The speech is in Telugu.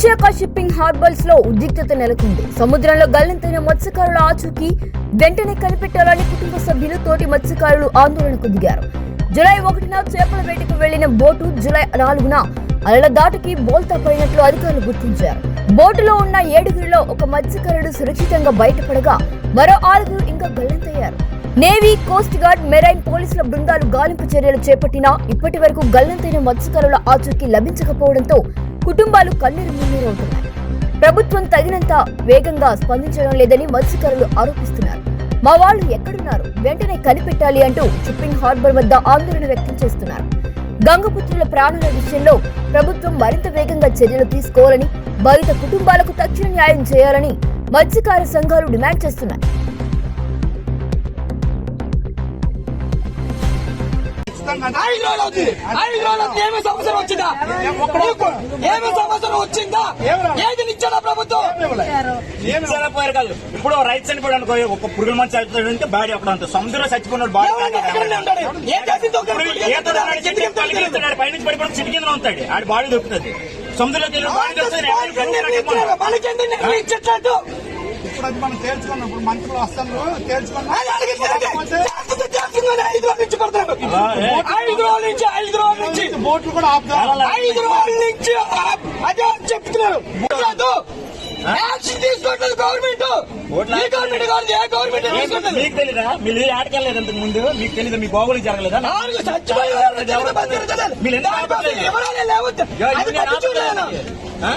విశాఖ షిప్పింగ్ హార్బర్స్ లో ఉద్రిక్తత నెలకొంది. సముద్రంలో గల్లంతైన మత్స్యకారుల ఆచూకీ వెంటనే కనిపెట్టాలని కుటుంబ సభ్యులు, తోటి మత్స్యకారులు ఆందోళనకు దిగారు. జూలై 1న చేపల వేటకు వెళ్లిన బోటు జూలై 4న అలల దాటికి బోల్తా పడినట్లు అధికారులు గుర్తించారు. బోటులో ఉన్న 7గురిలో ఒక మత్స్యకారుడు సురక్షితంగా బయటపడగా మరో 6 ఇంకా గల్లంతయ్యారు. నేవీ, కోస్ట్ గార్డ్, మెరైన్ పోలీసుల బృందాలు గాలింపు చర్యలు చేపట్టినా ఇప్పటి వరకు గల్లంతైన మత్స్యకారుల ఆచూకీ లభించకపోవడంతో కుటుంబాలు కన్నీరు మున్నీరవుతున్నాయి. ప్రభుత్వం తగినంత వేగంగా స్పందించడం లేదని మత్స్యకారులు ఆరోపిస్తున్నారు. మా వాళ్ళు ఎక్కడున్నారు, వెంటనే కనిపెట్టాలి అంటూ షిప్పింగ్ హార్బర్ వద్ద ఆందోళన వ్యక్తం చేస్తున్నారు. గంగపుత్రుల ప్రాణాల విషయంలో ప్రభుత్వం మరింత వేగంగా చర్యలు తీసుకోవాలని, బాధిత కుటుంబాలకు తక్షణ న్యాయం చేయాలని మత్స్యకార సంఘాలు డిమాండ్ చేస్తున్నాయి. ఇప్పుడు రైట్ సైడ్ కూడా అనుకో, ఒక పురుగుల మంచి చచ్చిపోయాడంటే బాడీ అప్పుడు అంత సముద్రంలో చచ్చిపోయినాడు బాడీ పైనుంచి పడిపోవడం చిటి కింద ఉంటాడు. ఆడి బాడీ దొరుకుతుంది. సముద్రంలోకి వెళ్ళి బాడీ ఇప్పుడు అది మనం తేల్చుకున్నప్పుడు మంత్రులు వస్తాను తేల్చుకున్నాం. 5 రోజుల నుంచి బోట్లు కూడా ఆపుతారు. 5 రోజుల నుంచి అదే చెప్తున్నారు. తీసుకోవట్లేదు గవర్నమెంట్. మీకు తెలీదా? మీరు ఆడకెళ్ళలేదు అంతకు ముందు? మీకు తెలీదా? మీ బాగోలు జరగలేదా? చచ్చిపోయి